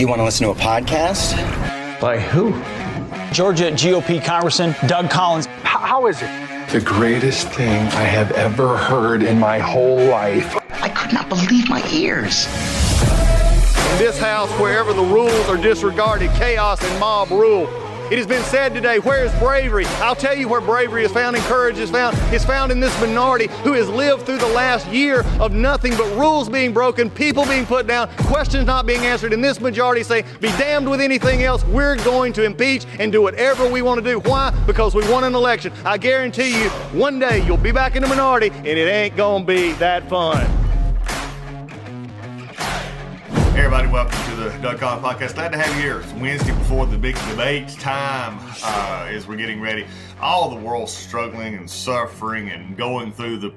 You want to listen to a podcast? By who? Georgia GOP Congressman Doug Collins. How is it? The greatest thing I have ever heard in my whole life. I could not believe my ears. In this house, wherever the rules are disregarded, chaos and mob rule. It has been said today, where is bravery? I'll tell you where bravery is found and courage is found. It's found in this minority who has lived through the last year of nothing but rules being broken, people being put down, questions not being answered. And this majority say, be damned with anything else. We're going to impeach and do whatever we want to do. Why? Because we won an election. I guarantee you, one day you'll be back in the minority and it ain't gonna be that fun. Hey everybody, welcome to the Doug Collins Podcast. Glad to have you here. It's Wednesday before the big debate time as we're getting ready. All the world's struggling and suffering and going through the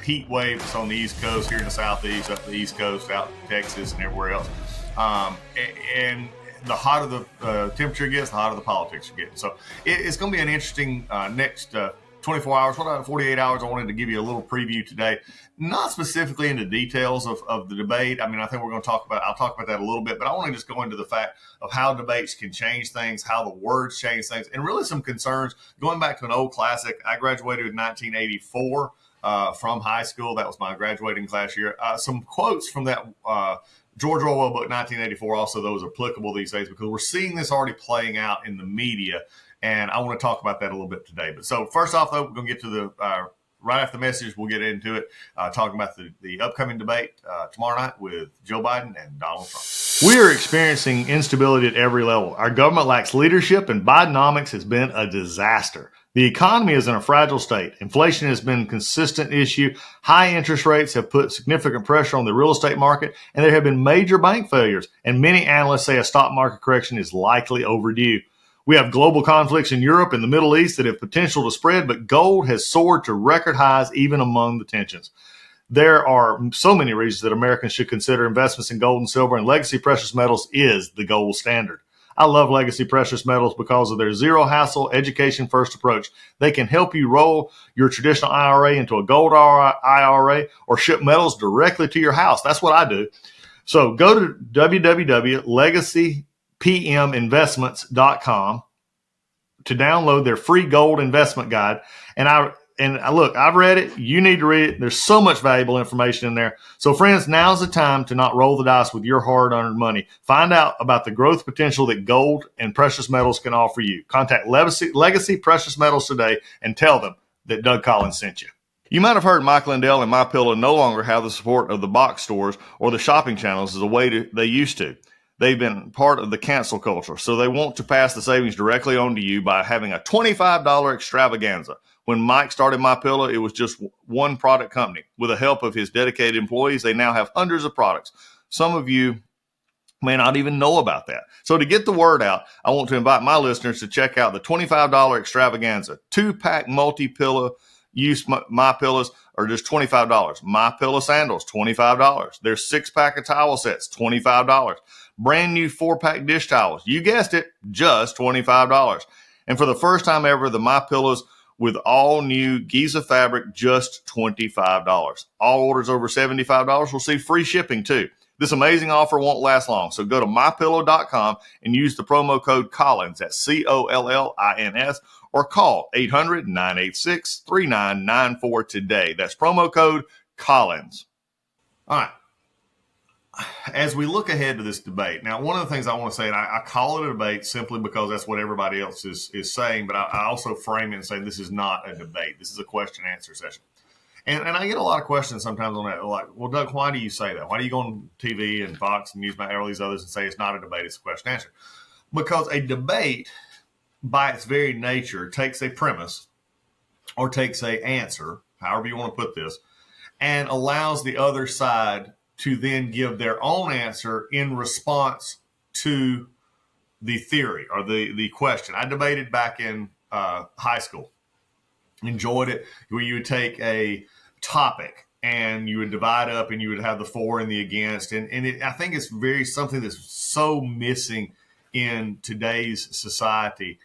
heat waves on the East Coast, here in the Southeast, up the East Coast, out in Texas and everywhere else. And the hotter the temperature gets, the hotter the politics are getting. So it's going to be an interesting next 24 hours, 48 hours. I wanted to give you a little preview today, not specifically into details of the debate. I mean, I think I'll talk about that a little bit, but I want to just go into the fact of how debates can change things, how the words change things, and really some concerns. Going back to an old classic, I graduated in 1984 from high school. That was my graduating class year. Some quotes from that George Orwell book, 1984, also those are applicable these days because we're seeing this already playing out in the media. And I want to talk about that a little bit today. But so first off, though, we're going to get to the right after the message. We'll get into it, talking about the upcoming debate tomorrow night with Joe Biden and Donald Trump. We are experiencing instability at every level. Our government lacks leadership, and Bidenomics has been a disaster. The economy is in a fragile state. Inflation has been a consistent issue. High interest rates have put significant pressure on the real estate market, and there have been major bank failures. And many analysts say a stock market correction is likely overdue. We have global conflicts in Europe and the Middle East that have potential to spread, but gold has soared to record highs even among the tensions. There are so many reasons that Americans should consider investments in gold and silver, and Legacy Precious Metals is the gold standard. I love Legacy Precious Metals because of their zero-hassle, education-first approach. They can help you roll your traditional IRA into a gold IRA or ship metals directly to your house. That's what I do. So go to www.legacypminvestments.com to download their free gold investment guide. And look, I've read it. You need to read it. There's so much valuable information in there. So friends, now's the time to not roll the dice with your hard-earned money. Find out about the growth potential that gold and precious metals can offer you. Contact Legacy Precious Metals today and tell them that Doug Collins sent you. You might have heard Mike Lindell and MyPillow no longer have the support of the box stores or the shopping channels as the way they used to. They've been part of the cancel culture, so they want to pass the savings directly on to you by having a $25 extravaganza. When Mike started MyPillow, it was just one product company. With the help of his dedicated employees, they now have hundreds of products. Some of you may not even know about that. So to get the word out, I want to invite my listeners to check out the $25 extravaganza. 2-pack multi-pillow use MyPillows are just $25. MyPillow sandals, $25. Their 6-pack of towel sets, $25. Brand new 4-pack dish towels. You guessed it, just $25. And for the first time ever, the MyPillows with all new Giza fabric, just $25. All orders over $75 will see free shipping too. This amazing offer won't last long, so go to mypillow.com and use the promo code Collins, that's COLLINS, or call 800-986-3994 today. That's promo code Collins. All right. As we look ahead to this debate, now, one of the things I want to say, and I call it a debate simply because that's what everybody else is saying, but I also frame it and say this is not a debate. This is a question and answer session. And I get a lot of questions sometimes on that, like, well, Doug, why do you say that? Why do you go on TV and Fox and Newsmax and all these others and say it's not a debate, it's a question and answer? Because a debate, by its very nature, takes a premise or takes a answer, however you want to put this, and allows the other side to then give their own answer in response to the theory or the question. I debated back in high school. Enjoyed it, where you would take a topic and you would divide up and you would have the for and the against. And I think it's something that's so missing in today's society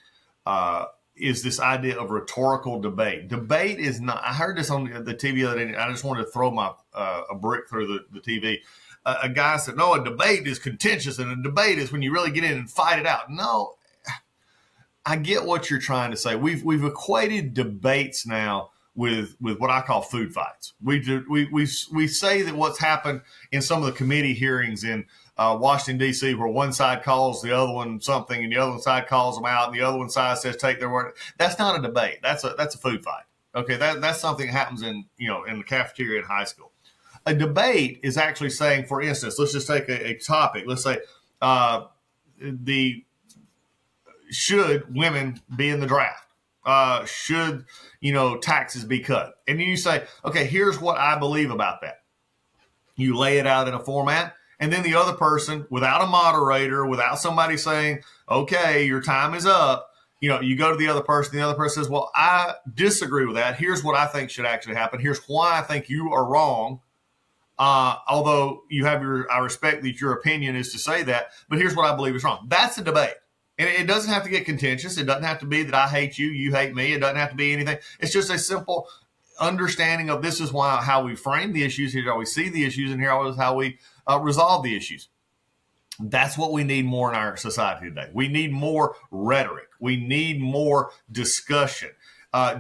is this idea of rhetorical debate. Debate is not, I heard this on the TV the other day, and I just wanted to throw a brick through the TV. a guy said, no, a debate is contentious and a debate is when you really get in and fight it out. No, I get what you're trying to say. We've equated debates now with what I call food fights. We say that what's happened in some of the committee hearings in Washington, D.C., where one side calls the other one something and the other side calls them out and the other one side says take their word. That's not a debate. That's a food fight. Okay, that's something that happens in the cafeteria in high school. A debate is actually saying, for instance, let's just take a topic. Let's say should women be in the draft? Should taxes be cut? And then you say, okay, here's what I believe about that. You lay it out in a format, and then the other person, without a moderator, without somebody saying, okay, your time is up, you go to the other person. The other person says, well, I disagree with that. Here's what I think should actually happen. Here's why I think you are wrong. Although I respect that your opinion is to say that, but here's what I believe is wrong. That's a debate. And it doesn't have to get contentious. It doesn't have to be that I hate you, you hate me. It doesn't have to be anything. It's just a simple understanding of this is how we frame the issues. Here's how we see the issues, and here is how we resolve the issues. That's what we need more in our society today. We need more rhetoric. We need more discussion.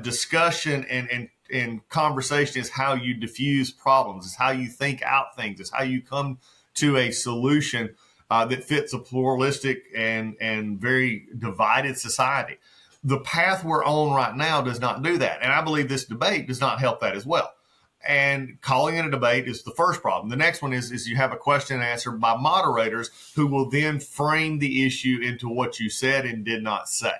Discussion and conversation is how you diffuse problems. It's how you think out things. It's how you come to a solution that fits a pluralistic and very divided society. The path we're on right now does not do that. And I believe this debate does not help that as well. And calling it a debate is the first problem. The next one is you have a question and answer by moderators who will then frame the issue into what you said and did not say.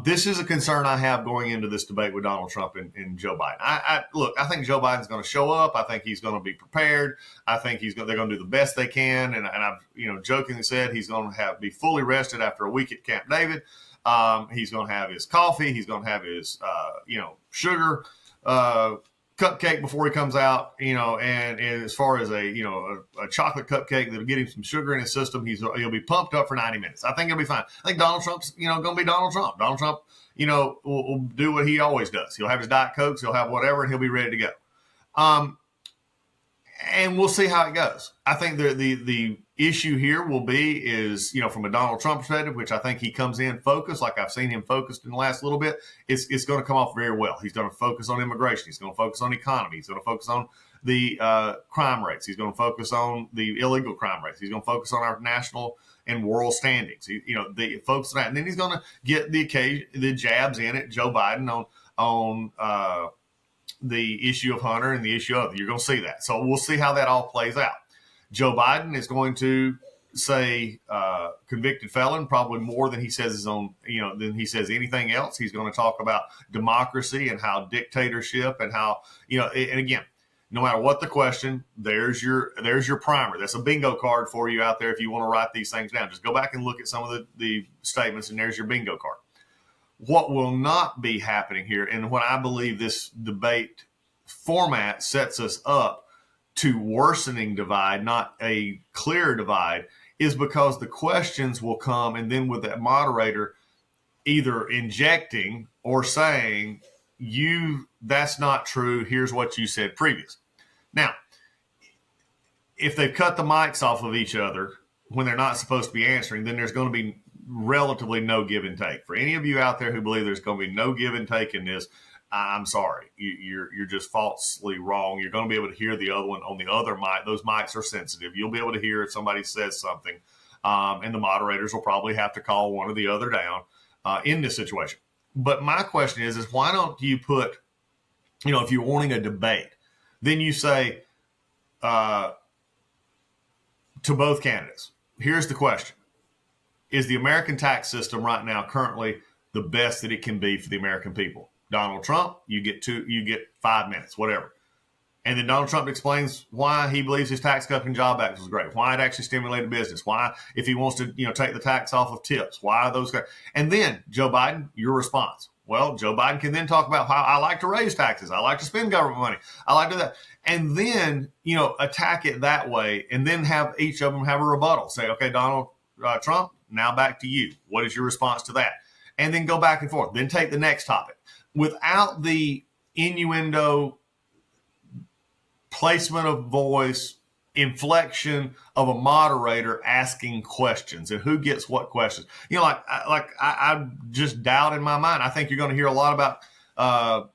This is a concern I have going into this debate with Donald Trump and Joe Biden. I think Joe Biden's going to show up. I think he's going to be prepared. I think they're going to do the best they can. And I've jokingly said he's going to be fully rested after a week at Camp David. He's going to have his coffee. He's going to have his sugar cupcake before he comes out. And as far as a chocolate cupcake that'll get him some sugar in his system, he'll be pumped up for 90 minutes. I think he'll be fine. I think Donald Trump's going to be Donald Trump. Donald Trump will do what he always does. He'll have his Diet Cokes. He'll have whatever, and he'll be ready to go. And we'll see how it goes. I think the issue here will be from a Donald Trump perspective, which I think he comes in focused, like I've seen him focused in the last little bit. It's going to come off very well. He's going to focus on immigration. He's going to focus on economy. He's going to focus on the crime rates. He's going to focus on the illegal crime rates. He's going to focus on our national and world standings. The focus on that, and then he's going to get the jabs in at Joe Biden on the issue of Hunter and the issue of you're going to see that. So we'll see how that all plays out. Joe Biden is going to say convicted felon probably more than he says than he says anything else. He's going to talk about democracy and how dictatorship and how and again, no matter what the question, there's your primer. That's a bingo card for you out there if you want to write these things down. Just go back and look at some of the statements, and there's your bingo card. What will not be happening here, and what I believe this debate format sets us up to worsening divide, not a clear divide, is because the questions will come, and then with that moderator either injecting or saying, that's not true, here's what you said previous. Now, if they've cut the mics off of each other when they're not supposed to be answering, then there's going to be relatively no give and take. For any of you out there who believe there's going to be no give and take in this, I'm sorry. You're just falsely wrong. You're going to be able to hear the other one on the other mic. Those mics are sensitive. You'll be able to hear if somebody says something, and the moderators will probably have to call one or the other down in this situation. But my question is why don't you put, if you're wanting a debate, then you say to both candidates, here's the question. Is the American tax system right now currently the best that it can be for the American people? Donald Trump, you get 5 minutes, whatever. And then Donald Trump explains why he believes his Tax Cut and Job Act was great, why it actually stimulated business, why if he wants to take the tax off of tips, why those guys. And then Joe Biden, your response. Well, Joe Biden can then talk about how I like to raise taxes, I like to spend government money, I like to do that. And then, attack it that way, and then have each of them have a rebuttal. Say, okay, Donald Trump, now back to you. What is your response to that? And then go back and forth. Then take the next topic. Without the innuendo, placement of voice, inflection of a moderator asking questions and who gets what questions. I just doubt in my mind. I think you're going to hear a lot about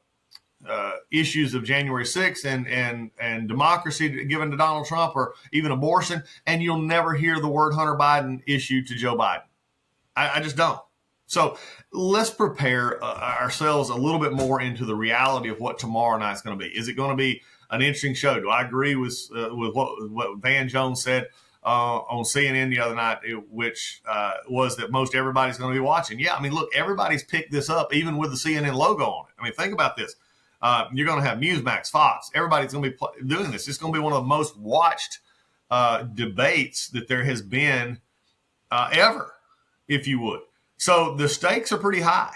issues of January 6th and democracy given to Donald Trump, or even abortion, and you'll never hear the word Hunter Biden issue to Joe Biden. I just don't. So let's prepare ourselves a little bit more into the reality of what tomorrow night's going to be. Is it going to be an interesting show? Do I agree with what Van Jones said on CNN the other night, which was that most everybody's going to be watching? Yeah, I mean, look, everybody's picked this up, even with the CNN logo on it. I mean, think about this. You're going to have Newsmax, Fox. Everybody's going to be doing this. It's going to be one of the most watched debates that there has been ever, if you would. So the stakes are pretty high,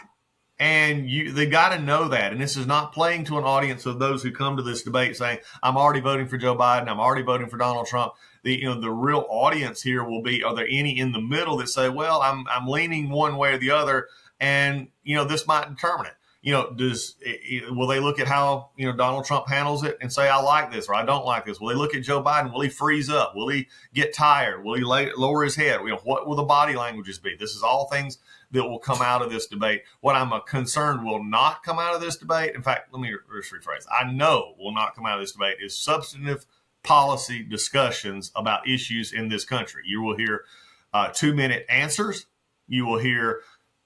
and they got to know that. And this is not playing to an audience of those who come to this debate saying, I'm already voting for Joe Biden, I'm already voting for Donald Trump. The real audience here will be, are there any in the middle that say, well, I'm leaning one way or the other, and this might determine it. Will they look at how Donald Trump handles it and say, I like this or I don't like this? Will they look at Joe Biden? Will he freeze up? Will he get tired? Will he lower his head? What will the body languages be? This is all things that will come out of this debate. What I'm concerned will not come out of this debate, in fact, let me just rephrase, I know will not come out of this debate, is substantive policy discussions about issues in this country. You will hear 2-minute answers. You will hear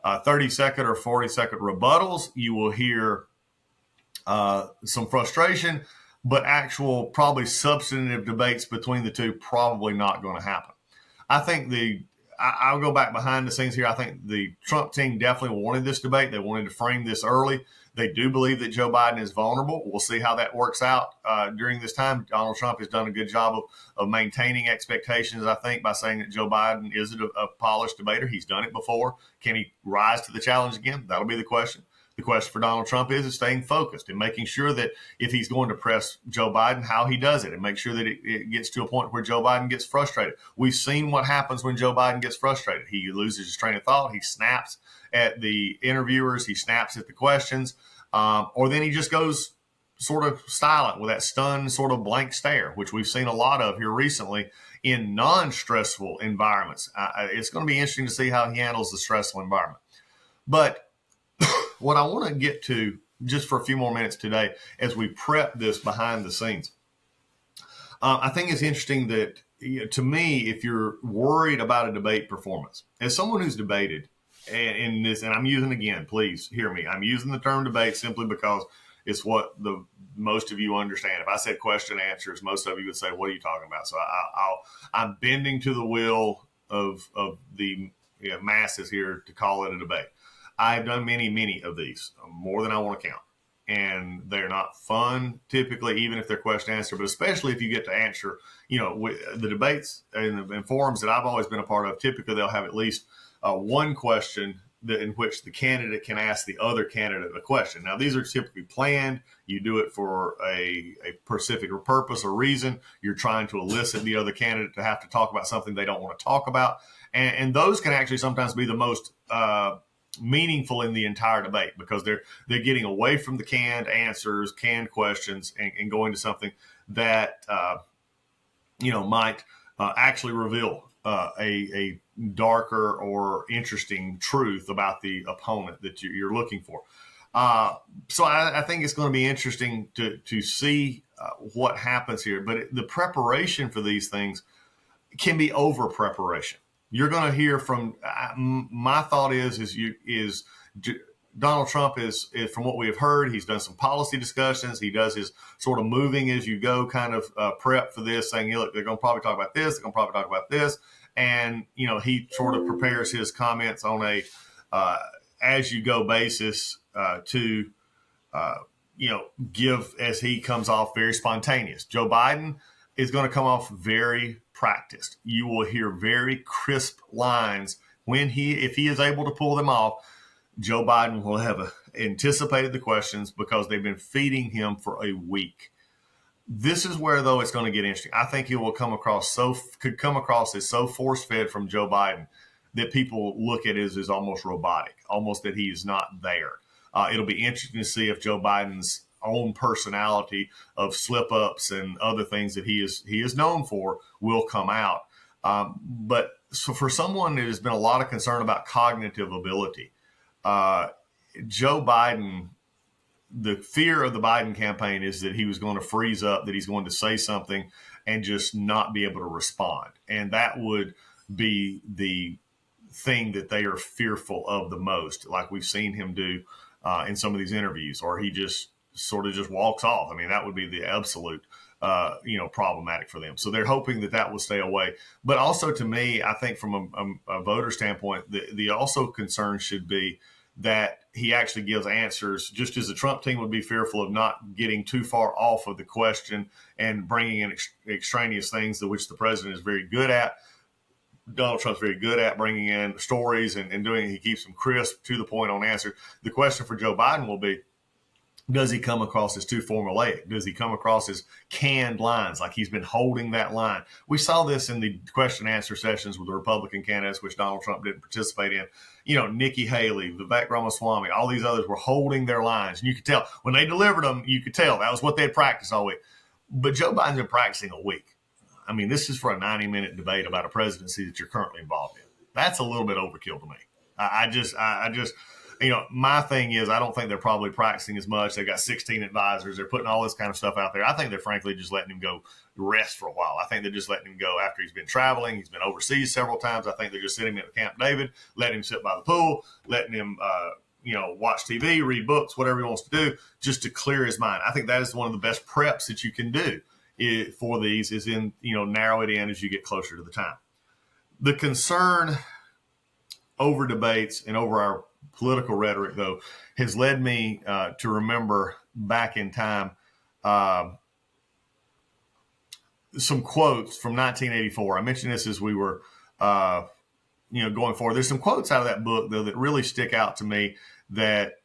30-second or 40-second rebuttals. You will hear some frustration, but actual probably substantive debates between the two probably not going to happen. I think I'll go back behind the scenes here. I think the Trump team definitely wanted this debate. They wanted to frame this early. They do believe that Joe Biden is vulnerable. We'll see how that works out during this time. Donald Trump has done a good job of maintaining expectations, I think, by saying that Joe Biden isn't a polished debater. He's done it before. Can he rise to the challenge again? That'll be the question. The question for Donald Trump is staying focused and making sure that if he's going to press Joe Biden, how he does it, and make sure that it gets to a point where Joe Biden gets frustrated. We've seen what happens when Joe Biden gets frustrated. He loses his train of thought. He snaps at the interviewers. He snaps at the questions. Or then he just goes sort of silent with that stunned sort of blank stare, which we've seen a lot of here recently in non-stressful environments. It's going to be interesting to see how he handles the stressful environment. But what I want to get to just for a few more minutes today as we prep this behind the scenes, I think it's interesting that, to me, if you're worried about a debate performance, as someone who's debated in this, and I'm using, again, please hear me, I'm using the term debate simply because it's what the most of you understand. If I said question answers, most of you would say, what are you talking about? So I'm bending to the will of the masses here to call it a debate. I've done many of these, more than I want to count. And they're not fun, typically, even if they're question answer, but especially if you get to answer, the debates and forums that I've always been a part of, typically they'll have at least one question in which the candidate can ask the other candidate a question. Now, these are typically planned. You do it for a specific purpose or reason. You're trying to elicit the other candidate to have to talk about something they don't want to talk about. And those can actually sometimes be the most meaningful in the entire debate, because they're getting away from the canned answers, canned questions, and going to something that might actually reveal a darker or interesting truth about the opponent that you're looking for. So I think it's going to be interesting to see what happens here. But the preparation for these things can be over preparation. You're going to hear from, my thought is Donald Trump is, from what we have heard, he's done some policy discussions. He does his sort of moving as you go kind of prep for this, saying, look, they're going to probably talk about this. They're going to probably talk about this. And, he sort of prepares his comments on a as you go basis to give, as he comes off, very spontaneous. Joe Biden is going to come off very practiced. You will hear very crisp lines if he is able to pull them off. Joe Biden will have anticipated the questions because they've been feeding him for a week. This is where, though, it's going to get interesting. I think he will come across as so force-fed from Joe Biden that people look at it as almost robotic, almost that he is not there. It'll be interesting to see if Joe Biden's own personality of slip ups and other things that he is known for will come out. But so for someone that has been a lot of concern about cognitive ability, Joe Biden, the fear of the Biden campaign is that he was going to freeze up, that he's going to say something and just not be able to respond. And that would be the thing that they are fearful of the most, like we've seen him do in some of these interviews, or he just sort of just walks off. I mean, that would be the absolute, problematic for them. So they're hoping that will stay away. But also to me, I think from a voter standpoint, the also concern should be that he actually gives answers, just as the Trump team would be fearful of not getting too far off of the question and bringing in extraneous things, that which the president is very good at. Donald Trump's very good at bringing in stories and doing. He keeps them crisp, to the point on answer. The question for Joe Biden will be, does he come across as too formulaic? Does he come across as canned lines, like he's been holding that line? We saw this in the question and answer sessions with the Republican candidates, which Donald Trump didn't participate in. Nikki Haley, Vivek Ramaswamy, all these others were holding their lines. And you could tell when they delivered them, you could tell that was what they had practiced all week. But Joe Biden's been practicing a week. I mean, this is for a 90-minute debate about a presidency that you're currently involved in. That's a little bit overkill to me. I just, my thing is, I don't think they're probably practicing as much. They've got 16 advisors. They're putting all this kind of stuff out there. I think they're frankly just letting him go rest for a while. I think they're just letting him go after he's been traveling. He's been overseas several times. I think they're just sitting him at Camp David, letting him sit by the pool, letting him, watch TV, read books, whatever he wants to do, just to clear his mind. I think that is one of the best preps that you can do for these, is in, narrow it in as you get closer to the time. The concern over debates and over our political rhetoric, though, has led me to remember back in time some quotes from 1984. I mentioned this as we were, going forward. There's some quotes out of that book, though, that really stick out to me that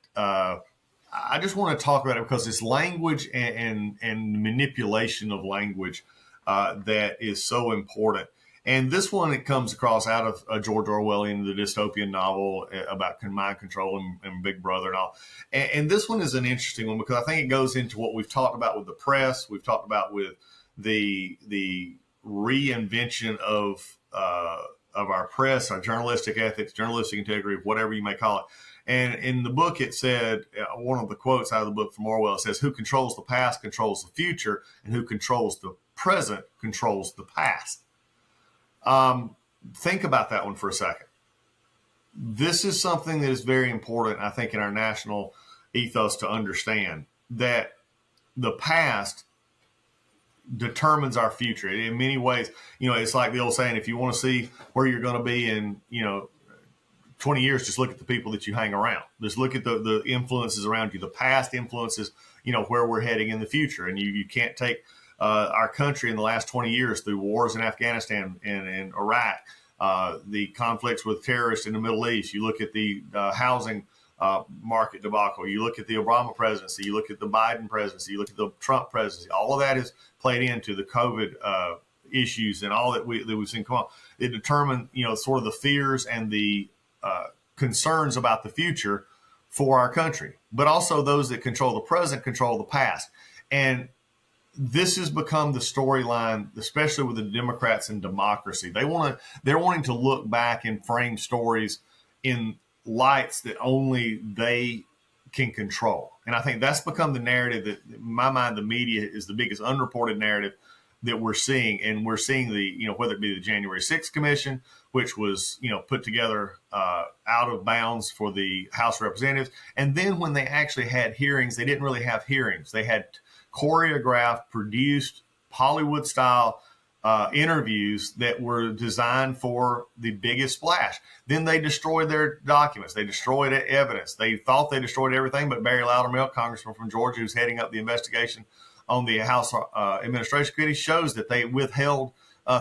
I just want to talk about it because it's language and manipulation of language that is so important. And this one, it comes across out of George Orwellian, the dystopian novel about mind control and Big Brother and all. And this one is an interesting one because I think it goes into what we've talked about with the press. We've talked about with the reinvention of our press, our journalistic ethics, journalistic integrity, whatever you may call it. And in the book, it said, one of the quotes out of the book from Orwell says, "Who controls the past controls the future, and who controls the present controls the past." Think about that one for a second. This is something that is very important, I think, in our national ethos to understand, that the past determines our future. In many ways, it's like the old saying, if you want to see where you're going to be in, 20 years, just look at the people that you hang around. Just look at the influences around you. The past influences, where we're heading in the future. And you can't take our country in the last 20 years through wars in Afghanistan and Iraq, the conflicts with terrorists in the Middle East. You look at the housing market debacle. You look at the Obama presidency. You look at the Biden presidency. You look at the Trump presidency. All of that is played into the COVID issues and all that we've seen come on. It determined, sort of the fears and the concerns about the future for our country, but also those that control the present control the past. And this has become the storyline, especially with the Democrats and democracy. They're wanting to look back and frame stories in lights that only they can control. And I think that's become the narrative that, in my mind, the media is the biggest unreported narrative that we're seeing. And we're seeing whether it be the January 6th Commission, which was, put together out of bounds for the House of Representatives. And then when they actually had hearings, they didn't really have hearings. They had choreographed, produced, Hollywood-style interviews that were designed for the biggest splash. Then they destroyed their documents. They destroyed evidence. They thought they destroyed everything, but Barry Loudermilk, congressman from Georgia, who's heading up the investigation on the House Administration Committee, shows that they withheld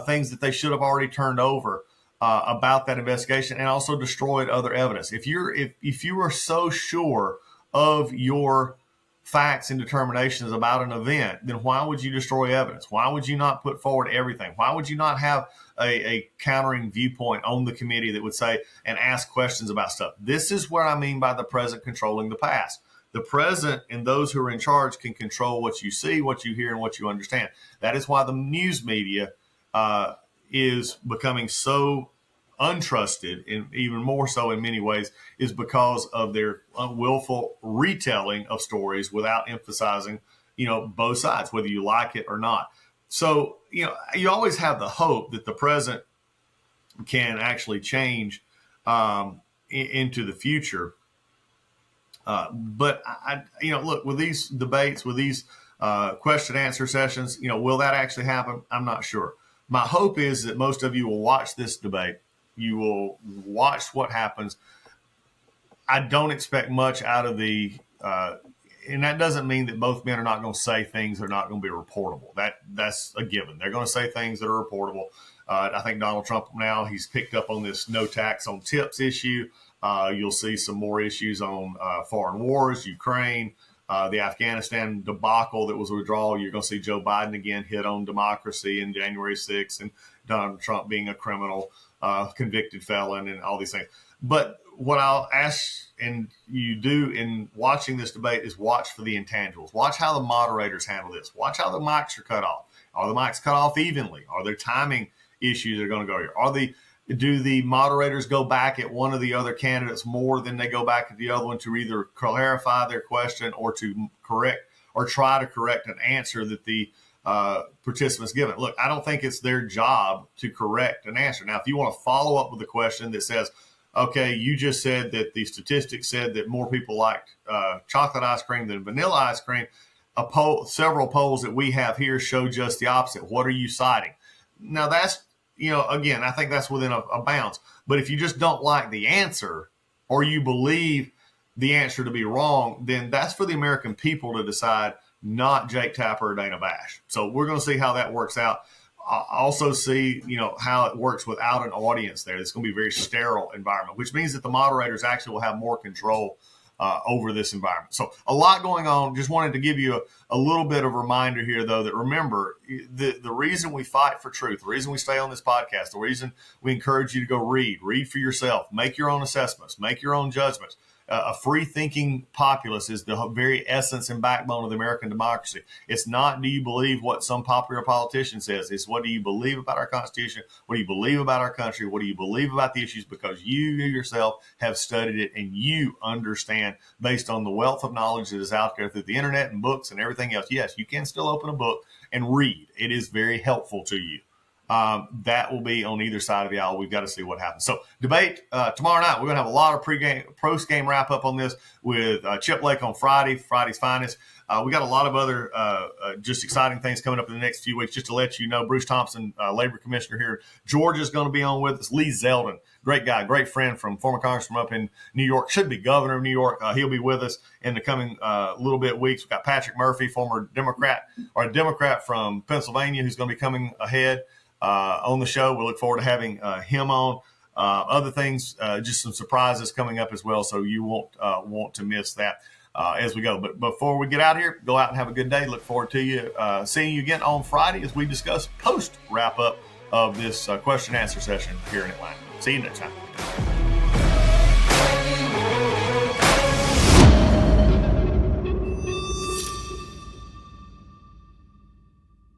things that they should have already turned over about that investigation, and also destroyed other evidence. If you are so sure of your facts and determinations about an event, then why would you destroy evidence? Why would you not put forward everything? Why would you not have a countering viewpoint on the committee that would say and ask questions about stuff? This is what I mean by the present controlling the past. The president and those who are in charge can control what you see, what you hear, and what you understand. That is why the news media is becoming so untrusted, and even more so in many ways, is because of their willful retelling of stories without emphasizing, both sides, whether you like it or not. So, you always have the hope that the president can actually change into the future. But look, with these debates, with these question answer sessions, will that actually happen? I'm not sure. My hope is that most of you will watch this debate. You will watch what happens. I don't expect much out of the, and that doesn't mean that both men are not going to say things that are not going to be reportable. That's a given. They're going to say things that are reportable. I think Donald Trump now, he's picked up on this no tax on tips issue. You'll see some more issues on foreign wars, Ukraine, the Afghanistan debacle that was a withdrawal. You're going to see Joe Biden again hit on democracy and January 6th and Donald Trump being a criminal, convicted felon and all these things. But what I'll ask and you do in watching this debate is watch for the intangibles. Watch how the moderators handle this. Watch how the mics are cut off. Are the mics cut off evenly? Are there timing issues that are going to go here? Do the moderators go back at one of the other candidates more than they go back at the other one to either clarify their question or to correct or try to correct an answer that the participants given? Look, I don't think it's their job to correct an answer. Now, if you want to follow up with a question that says, okay, you just said that the statistics said that more people liked chocolate ice cream than vanilla ice cream. Several polls that we have here show just the opposite. What are you citing? Now, that's, again, I think that's within a bounds. But if you just don't like the answer or you believe the answer to be wrong, then that's for the American people to decide, not Jake Tapper or Dana Bash. So we're going to see how that works out. Also see, how it works without an audience there. It's going to be a very sterile environment, which means that the moderators actually will have more control over this environment. So a lot going on. Just wanted to give you a little bit of a reminder here, though, that remember, the reason we fight for truth, the reason we stay on this podcast, the reason we encourage you to go read for yourself, make your own assessments, make your own judgments. A free-thinking populace is the very essence and backbone of the American democracy. It's not, do you believe what some popular politician says? It's, what do you believe about our Constitution? What do you believe about our country? What do you believe about the issues? Because you yourself have studied it and you understand based on the wealth of knowledge that is out there through the internet and books and everything else. Yes, you can still open a book and read. It is very helpful to you. That will be on either side of the aisle. We've got to see what happens. So debate tomorrow night. We're going to have a lot of post-game wrap up on this with Chip Lake on Friday's Finest. We got a lot of other just exciting things coming up in the next few weeks. Just to let you know, Bruce Thompson, Labor Commissioner here, Georgia, is going to be on with us. Lee Zeldin, great guy, great friend from former congressman up in New York, should be governor of New York. He'll be with us in the coming little bit weeks. We've got Patrick Murphy, former Democrat from Pennsylvania, who's going to be coming ahead on the show. We look forward to having him on. Other things, just some surprises coming up as well, so you won't want to miss that as we go. But before we get out of here, go out and have a good day. Look forward to you seeing you again on Friday as we discuss post wrap up of this question and answer session here in Atlanta. See you next time.